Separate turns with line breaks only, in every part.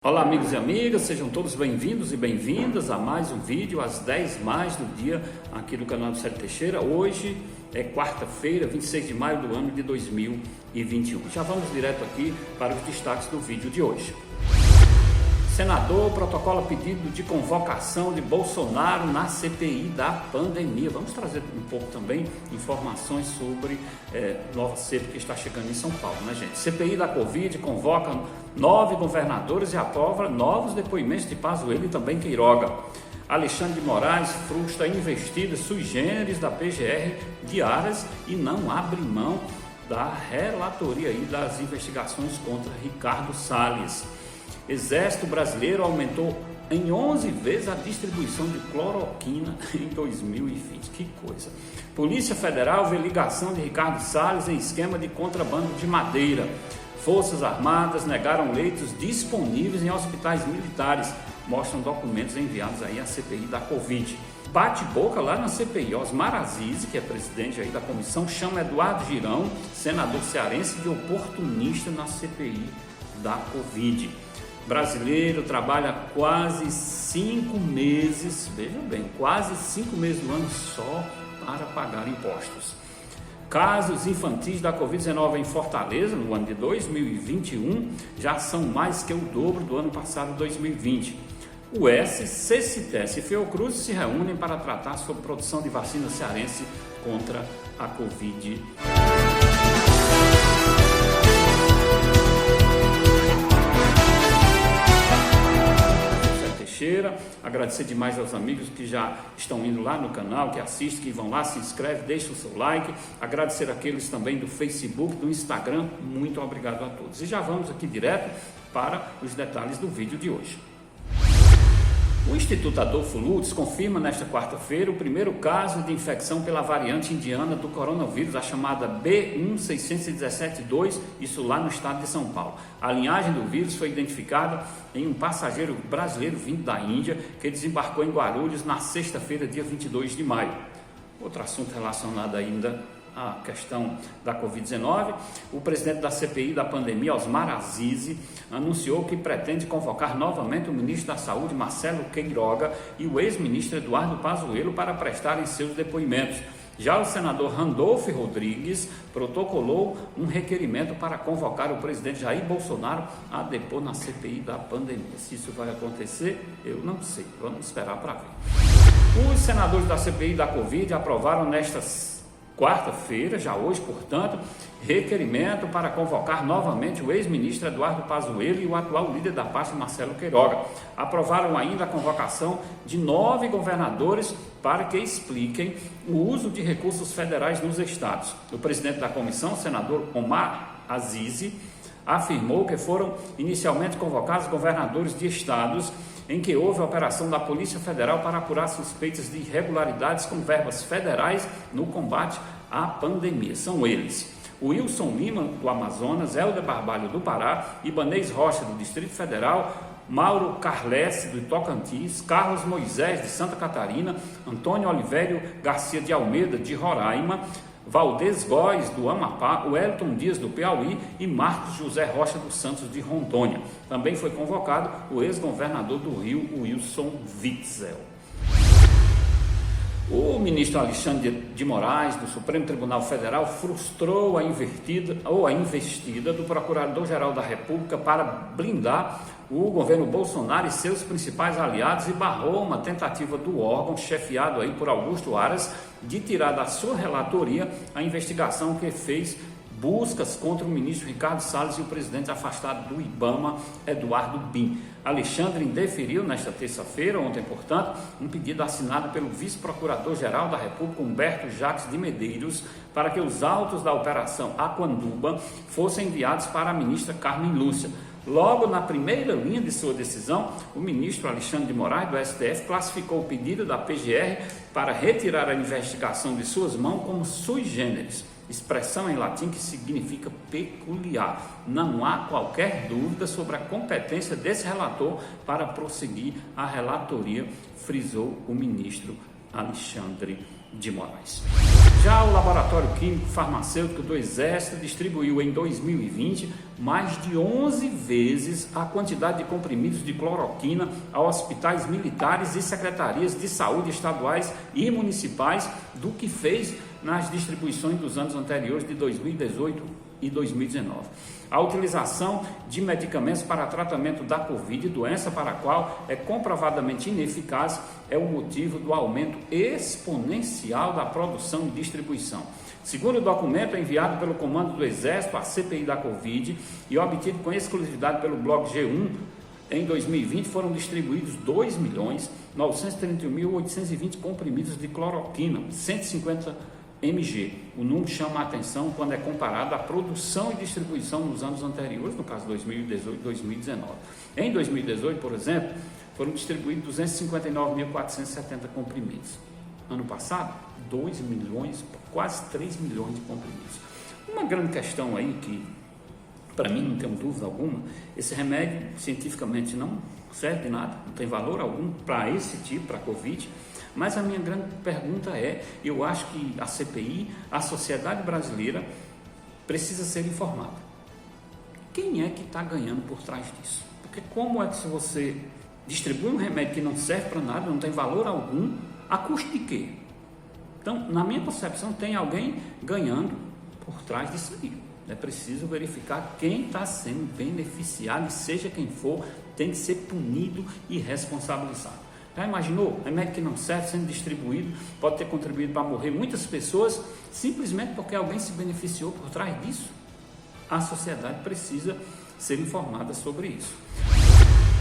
Olá amigos e amigas, sejam todos bem-vindos e bem-vindas a mais um vídeo às 10 mais do dia aqui do canal do Célio Teixeira. Hoje é quarta-feira, 26 de maio do ano de 2021. Já vamos direto aqui para os destaques do vídeo de hoje. Senador protocola pedido de convocação de Bolsonaro na CPI da pandemia. Vamos trazer um pouco também informações sobre nova cepa que está chegando em São Paulo, né, gente? CPI da Covid convoca 9 governadores e aprova novos depoimentos de Pazuello e também Queiroga. Alexandre de Moraes frustra investidas sui generis da PGR diárias e não abre mão da relatoria aí das investigações contra Ricardo Salles. Exército brasileiro aumentou em 11 vezes a distribuição de cloroquina em 2020. Que coisa! Polícia Federal vê ligação de Ricardo Salles em esquema de contrabando de madeira. Forças Armadas negaram leitos disponíveis em hospitais militares. Mostram documentos enviados aí à CPI da Covid. Bate-boca lá na CPI. Osmar Aziz, que é presidente aí da comissão, chama Eduardo Girão, senador cearense, de oportunista na CPI da Covid. Brasileiro trabalha quase 5 meses, vejam bem, quase 5 meses do ano só para pagar impostos. Casos infantis da Covid-19 em Fortaleza, no ano de 2021, já são mais que o dobro do ano passado, 2020. O CCTES e Fiocruz se reúnem para tratar sobre produção de vacina cearense contra a Covid. Agradecer demais aos amigos que já estão indo lá no canal, que assistem, que vão lá, se inscrevem, deixam o seu like. Agradecer aqueles também do Facebook, do Instagram. Muito obrigado a todos. E já vamos aqui direto para os detalhes do vídeo de hoje. O Instituto Adolfo Lutz confirma nesta quarta-feira o primeiro caso de infecção pela variante indiana do coronavírus, a chamada B16172, isso lá no estado de São Paulo. A linhagem do vírus foi identificada em um passageiro brasileiro vindo da Índia, que desembarcou em Guarulhos na sexta-feira, dia 22 de maio. Outro assunto relacionado ainda à questão da Covid-19, o presidente da CPI da pandemia, Osmar Aziz, anunciou que pretende convocar novamente o ministro da Saúde, Marcelo Queiroga, e o ex-ministro Eduardo Pazuello para prestarem seus depoimentos. Já o senador Randolfo Rodrigues protocolou um requerimento para convocar o presidente Jair Bolsonaro a depor na CPI da pandemia. Se isso vai acontecer, eu não sei. Vamos esperar para ver. Os senadores da CPI da Covid aprovaram nesta quarta-feira, já hoje, portanto, requerimento para convocar novamente o ex-ministro Eduardo Pazuello e o atual líder da pasta, Marcelo Queiroga. Aprovaram ainda a convocação de 9 governadores para que expliquem o uso de recursos federais nos estados. O presidente da comissão, senador Omar Aziz, afirmou que foram inicialmente convocados governadores de estados em que houve a operação da Polícia Federal para apurar suspeitas de irregularidades com verbas federais no combate à pandemia. São eles: Wilson Lima, do Amazonas, Helder Barbalho, do Pará, Ibanez Rocha, do Distrito Federal, Mauro Carlesse, do Tocantins, Carlos Moisés, de Santa Catarina, Antônio Olivério Garcia de Almeida, de Roraima, Valdez Góes, do Amapá, Wellington Dias, do Piauí e Marcos José Rocha dos Santos, de Rondônia. Também foi convocado o ex-governador do Rio, Wilson Witzel. O ministro Alexandre de Moraes, do Supremo Tribunal Federal, frustrou a investida do Procurador-Geral da República para blindar o governo Bolsonaro e seus principais aliados e barrou uma tentativa do órgão, chefiado aí por Augusto Aras, de tirar da sua relatoria a investigação que fez buscas contra o ministro Ricardo Salles e o presidente afastado do IBAMA, Eduardo Bin. Alexandre indeferiu nesta terça-feira, ontem, portanto, um pedido assinado pelo vice-procurador-geral da República, Humberto Jacques de Medeiros, para que os autos da Operação Aquanduba fossem enviados para a ministra Carmen Lúcia. Logo na primeira linha de sua decisão, o ministro Alexandre de Moraes, do STF, classificou o pedido da PGR para retirar a investigação de suas mãos como sui generis, expressão em latim que significa peculiar. Não há qualquer dúvida sobre a competência desse relator para prosseguir a relatoria, frisou o ministro Alexandre de Moraes. Já o Laboratório Químico Farmacêutico do Exército distribuiu em 2020 mais de 11 vezes a quantidade de comprimidos de cloroquina a hospitais militares e secretarias de saúde estaduais e municipais do que fez nas distribuições dos anos anteriores de 2018 e 2019. A utilização de medicamentos para tratamento da Covid, doença para a qual é comprovadamente ineficaz, é o motivo do aumento exponencial da produção e distribuição. Segundo o documento enviado pelo Comando do Exército à CPI da Covid e obtido com exclusividade pelo blog G1, em 2020 foram distribuídos 2.931.820 comprimidos de cloroquina, 150 mg. O número chama a atenção quando é comparado à produção e distribuição nos anos anteriores, no caso 2018 e 2019. Em 2018, por exemplo, foram distribuídos 259.470 comprimidos. Ano passado, 2 milhões, quase 3 milhões de comprimidos. Uma grande questão aí que, para mim, não tenho dúvida alguma, esse remédio cientificamente não serve de nada, não tem valor algum para esse tipo, para a Covid. Mas a minha grande pergunta é, eu acho que a CPI, a sociedade brasileira, precisa ser informada. Quem é que está ganhando por trás disso? Porque como é que se você distribui um remédio que não serve para nada, não tem valor algum, a custo de quê? Então, na minha concepção, tem alguém ganhando por trás disso aí. É preciso verificar quem está sendo beneficiado e seja quem for, tem que ser punido e responsabilizado. Já imaginou? Remédio que não serve sendo distribuído, pode ter contribuído para morrer muitas pessoas, simplesmente porque alguém se beneficiou por trás disso? A sociedade precisa ser informada sobre isso.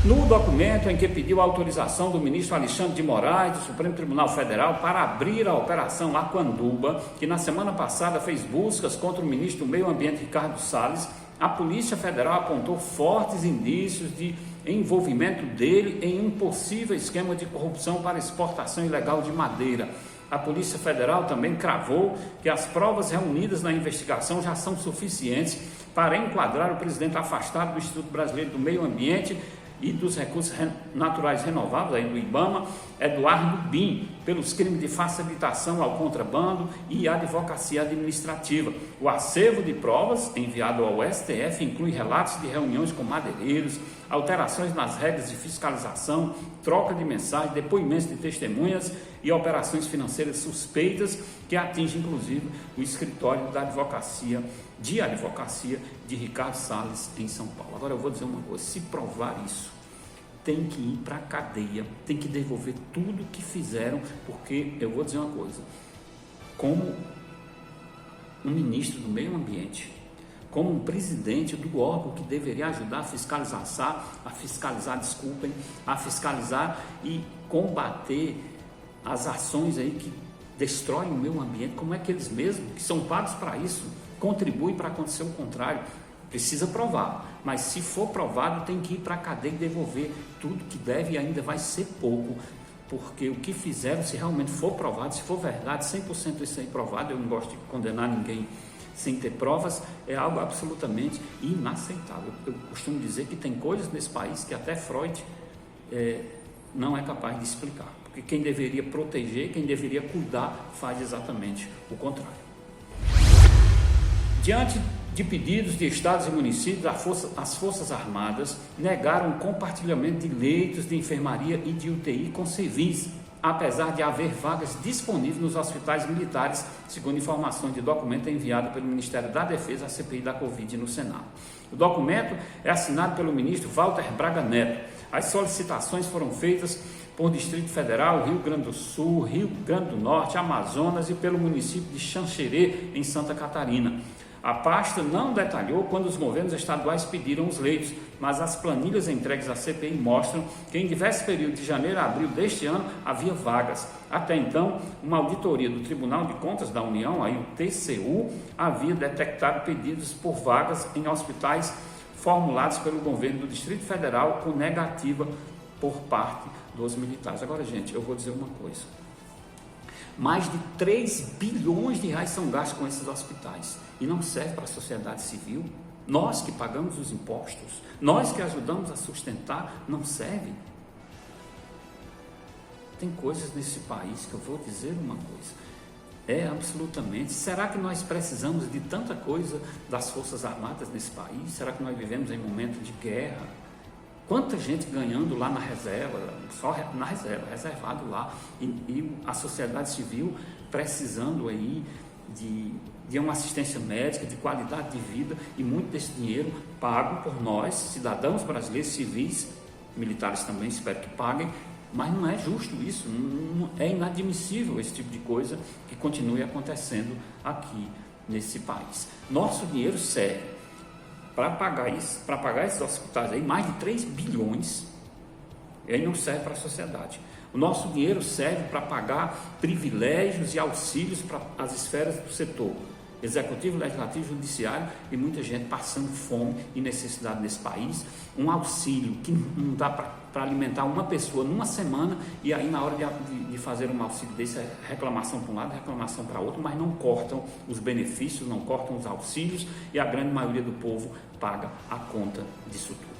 No documento em que pediu a autorização do ministro Alexandre de Moraes, do Supremo Tribunal Federal, para abrir a Operação Aquanduba, que na semana passada fez buscas contra o ministro do Meio Ambiente, Ricardo Salles, a Polícia Federal apontou fortes indícios de envolvimento dele em um possível esquema de corrupção para exportação ilegal de madeira. A Polícia Federal também cravou que as provas reunidas na investigação já são suficientes para enquadrar o presidente afastado do Instituto Brasileiro do Meio Ambiente e dos Recursos Naturais Renováveis, aí do IBAMA, Eduardo Bin, pelos crimes de facilitação ao contrabando e advocacia administrativa. O acervo de provas enviado ao STF inclui relatos de reuniões com madeireiros, alterações nas regras de fiscalização, troca de mensagens, depoimentos de testemunhas e operações financeiras suspeitas que atingem inclusive o escritório da advocacia de Ricardo Salles em São Paulo. Agora eu vou dizer uma coisa, se provar isso, tem que ir para a cadeia, tem que devolver tudo que fizeram, porque eu vou dizer uma coisa, como um ministro do meio ambiente, como um presidente do órgão que deveria ajudar a fiscalizar e combater as ações aí que destroem o meio ambiente, como é que eles mesmos, que são pagos para isso, contribuem para acontecer o contrário? Precisa provar, mas se for provado tem que ir para a cadeia e devolver tudo que deve, e ainda vai ser pouco, porque o que fizeram, se realmente for provado, se for verdade, 100% isso aí provado, eu não gosto de condenar ninguém sem ter provas, é algo absolutamente inaceitável. Eu costumo dizer que tem coisas nesse país que até Freud não é capaz de explicar, porque quem deveria proteger, quem deveria cuidar, faz exatamente o contrário. Diante de pedidos de estados e municípios, as Forças Armadas negaram o compartilhamento de leitos de enfermaria e de UTI com civis, apesar de haver vagas disponíveis nos hospitais militares, segundo informações de documento enviado pelo Ministério da Defesa à CPI da Covid no Senado. O documento é assinado pelo ministro Walter Braga Neto. As solicitações foram feitas por Distrito Federal, Rio Grande do Sul, Rio Grande do Norte, Amazonas e pelo município de Xanxerê, em Santa Catarina. A pasta não detalhou quando os governos estaduais pediram os leitos, mas as planilhas entregues à CPI mostram que em diversos períodos de janeiro a abril deste ano havia vagas. Até então, uma auditoria do Tribunal de Contas da União, aí o TCU, havia detectado pedidos por vagas em hospitais formulados pelo governo do Distrito Federal com negativa por parte dos militares. Agora, gente, eu vou dizer uma coisa. Mais de 3 bilhões de reais são gastos com esses hospitais e não serve para a sociedade civil. Nós que pagamos os impostos, nós que ajudamos a sustentar, não serve. Tem coisas nesse país que eu vou dizer uma coisa. Absolutamente. Será que nós precisamos de tanta coisa das Forças Armadas nesse país? Será que nós vivemos em momento de guerra? Quanta gente ganhando lá na reserva, só na reserva, reservado lá, e a sociedade civil precisando aí de uma assistência médica, de qualidade de vida, e muito desse dinheiro pago por nós, cidadãos brasileiros, civis, militares também, espero que paguem, mas não é justo isso, é inadmissível esse tipo de coisa que continue acontecendo aqui nesse país. Nosso dinheiro serve para pagar isso, para pagar esses hospitais aí, mais de 3 bilhões, ele não serve para a sociedade. O nosso dinheiro serve para pagar privilégios e auxílios para as esferas do setor executivo, legislativo, judiciário, e muita gente passando fome e necessidade nesse país. Um auxílio que não dá para alimentar uma pessoa numa semana, e aí na hora de fazer um auxílio desse é reclamação para um lado, reclamação para outro, mas não cortam os benefícios, não cortam os auxílios, e a grande maioria do povo paga a conta disso tudo.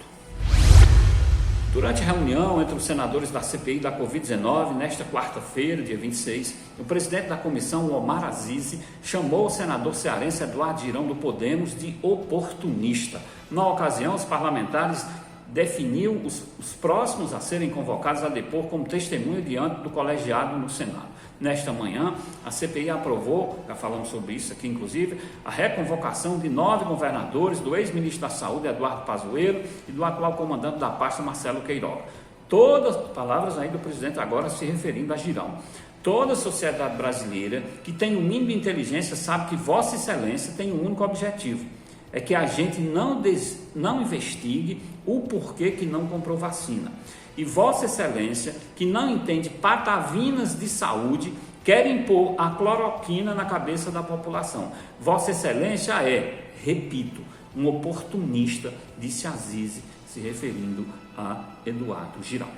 Durante a reunião entre os senadores da CPI da Covid-19, nesta quarta-feira, dia 26, o presidente da comissão, Omar Aziz, chamou o senador cearense Eduardo Girão do Podemos de oportunista. Na ocasião, os parlamentares definiu os próximos a serem convocados a depor como testemunha diante do colegiado no Senado. Nesta manhã, a CPI aprovou, já falamos sobre isso aqui inclusive, a reconvocação de 9 governadores, do ex-ministro da Saúde, Eduardo Pazuello, e do atual comandante da pasta, Marcelo Queiroga. Todas as palavras aí do presidente agora se referindo a Girão. Toda a sociedade brasileira que tem o mínimo de inteligência sabe que Vossa Excelência tem um único objetivo, é que a gente não investigue o porquê que não comprou vacina. E Vossa Excelência, que não entende patavinas de saúde, quer impor a cloroquina na cabeça da população. Vossa Excelência é, repito, um oportunista, disse Aziz, se referindo a Eduardo Girão.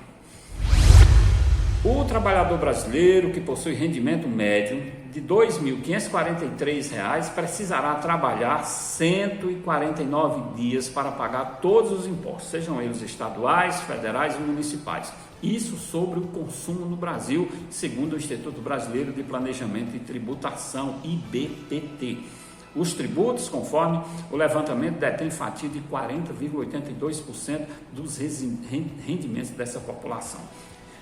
O trabalhador brasileiro que possui rendimento médio de R$ 2.543 precisará trabalhar 149 dias para pagar todos os impostos, sejam eles estaduais, federais e municipais. Isso sobre o consumo no Brasil, segundo o Instituto Brasileiro de Planejamento e Tributação, IBPT. Os tributos, conforme o levantamento, detêm fatia de 40,82% dos rendimentos dessa população.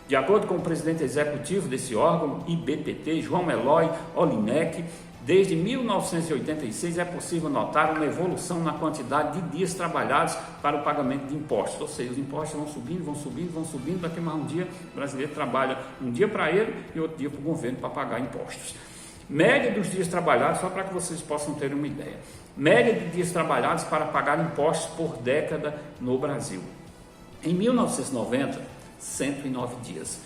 De acordo com o presidente executivo desse órgão, IBPT, João Eloy Olinek, desde 1986 é possível notar uma evolução na quantidade de dias trabalhados para o pagamento de impostos. Ou seja, os impostos vão subindo, daqui mais um dia o brasileiro trabalha um dia para ele e outro dia para o governo para pagar impostos. Média dos dias trabalhados, só para que vocês possam ter uma ideia. Média de dias trabalhados para pagar impostos por década no Brasil. Em 1990, 109 dias.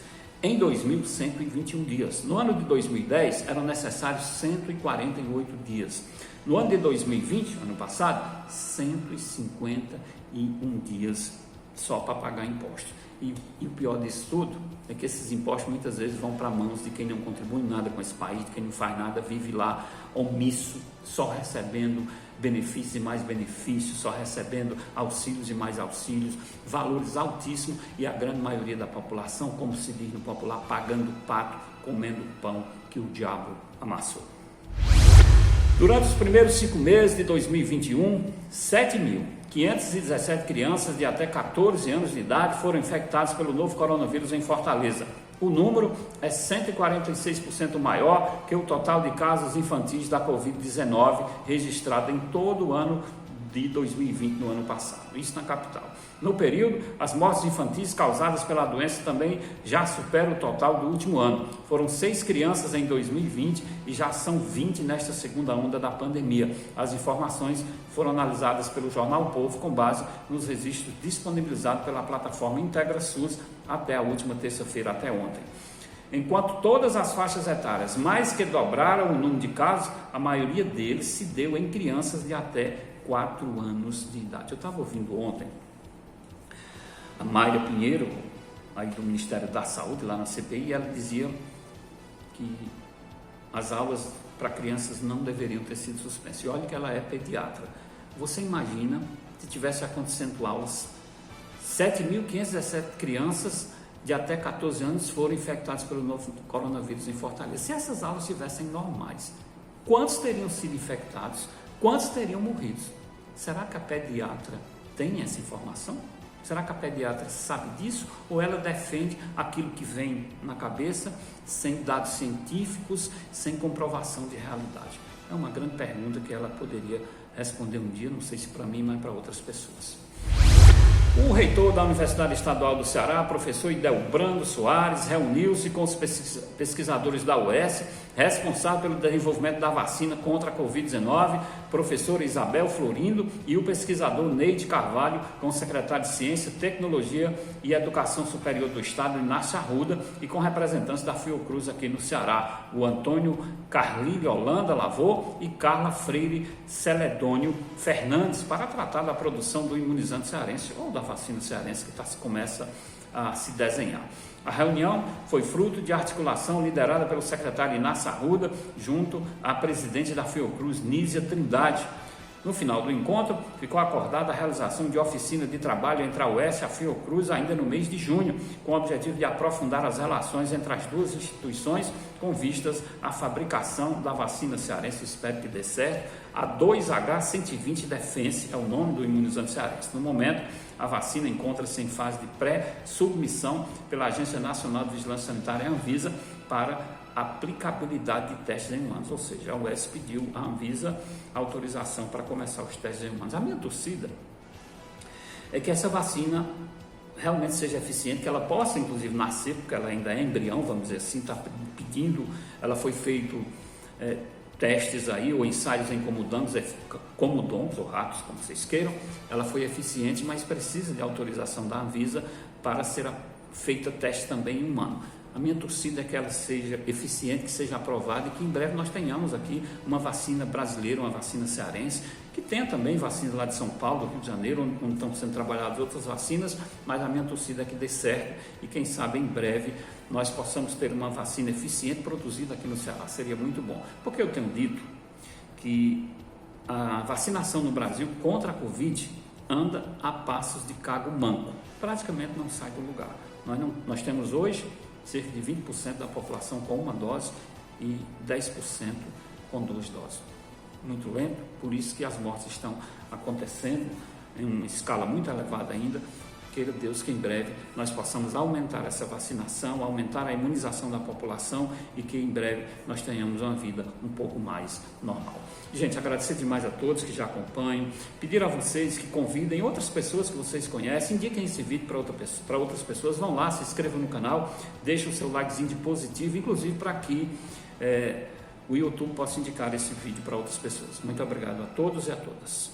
Em 2000, 121 dias. No ano de 2010, eram necessários 148 dias. No ano de 2020, ano passado, 151 dias só para pagar impostos. E o pior disso tudo é que esses impostos muitas vezes vão para mãos de quem não contribui nada com esse país, de quem não faz nada, vive lá omisso, só recebendo benefícios e mais benefícios, só recebendo auxílios e mais auxílios, valores altíssimos, e a grande maioria da população, como se diz no popular, pagando pato, comendo pão que o diabo amassou. Durante os primeiros 5 meses de 2021, 7.517 crianças de até 14 anos de idade foram infectadas pelo novo coronavírus em Fortaleza. O número é 146% maior que o total de casos infantis da Covid-19 registrado em todo o ano de 2020, no ano passado, isso na capital. No período, as mortes infantis causadas pela doença também já superam o total do último ano. Foram 6 crianças em 2020 e já são 20 nesta segunda onda da pandemia. As informações foram analisadas pelo jornal O Povo com base nos registros disponibilizados pela plataforma IntegraSUS até a última terça-feira, até ontem. Enquanto todas as faixas etárias mais que dobraram o número de casos, a maioria deles se deu em crianças de até 4 anos de idade. Eu estava ouvindo ontem a Mayra Pinheiro, aí do Ministério da Saúde, lá na CPI, e ela dizia que as aulas para crianças não deveriam ter sido suspensas. E olha que ela é pediatra. Você imagina se tivesse acontecendo aulas, 7.517 crianças de até 14 anos foram infectados pelo novo coronavírus em Fortaleza. Se essas aulas estivessem normais, quantos teriam sido infectados? Quantos teriam morrido? Será que a pediatra tem essa informação? Será que a pediatra sabe disso? Ou ela defende aquilo que vem na cabeça, sem dados científicos, sem comprovação de realidade? É uma grande pergunta que ela poderia responder um dia, não sei se para mim, mas para outras pessoas. O reitor da Universidade Estadual do Ceará, professor Idelbrando Soares, reuniu-se com os pesquisadores da UES, responsável pelo desenvolvimento da vacina contra a Covid-19, professora Isabel Florindo, e o pesquisador Neide Carvalho, com o secretário de Ciência, Tecnologia e Educação Superior do Estado, Inácio Arruda, e com representantes da Fiocruz aqui no Ceará, o Antônio Carlile Holanda Lavô e Carla Freire Celedônio Fernandes, para tratar da produção do imunizante cearense ou da vacina cearense que começa a se desenhar. A reunião foi fruto de articulação liderada pelo secretário Inácio Arruda, junto à presidente da Fiocruz, Nízia Trindade. No final do encontro, ficou acordada a realização de oficina de trabalho entre a UES e a Fiocruz ainda no mês de junho, com o objetivo de aprofundar as relações entre as duas instituições, com vistas à fabricação da vacina cearense, espero que dê certo. A 2H120 Defense é o nome do imunizante cearense. No momento, a vacina encontra-se em fase de pré-submissão pela Agência Nacional de Vigilância Sanitária, Anvisa, para aplicabilidade de testes em humanos, ou seja, a UES pediu à Anvisa autorização para começar os testes em humanos. A minha torcida é que essa vacina realmente seja eficiente, que ela possa inclusive nascer, porque ela ainda é embrião, vamos dizer assim, está pedindo, ela foi feito testes aí, ou ensaios em comodons ou ratos, como vocês queiram, ela foi eficiente, mas precisa de autorização da Anvisa para ser feita teste também em humano. A minha torcida é que ela seja eficiente, que seja aprovada e que em breve nós tenhamos aqui uma vacina brasileira, uma vacina cearense, que tenha também vacinas lá de São Paulo, do Rio de Janeiro, onde estão sendo trabalhadas outras vacinas, mas a minha torcida é que dê certo e quem sabe em breve nós possamos ter uma vacina eficiente produzida aqui no Ceará. Seria muito bom, porque eu tenho dito que a vacinação no Brasil contra a Covid anda a passos de cago manco, praticamente não sai do lugar. Nós temos hoje cerca de 20% da população com uma dose e 10% com 2 doses. Muito lento, por isso que as mortes estão acontecendo em uma escala muito elevada ainda. Queira Deus que em breve nós possamos aumentar essa vacinação, aumentar a imunização da população e que em breve nós tenhamos uma vida um pouco mais normal. Gente, agradecer demais a todos que já acompanham, pedir a vocês que convidem outras pessoas que vocês conhecem, indiquem esse vídeo para outras pessoas, vão lá, se inscrevam no canal, deixem o seu likezinho de positivo, inclusive para que o YouTube possa indicar esse vídeo para outras pessoas. Muito obrigado a todos e a todas.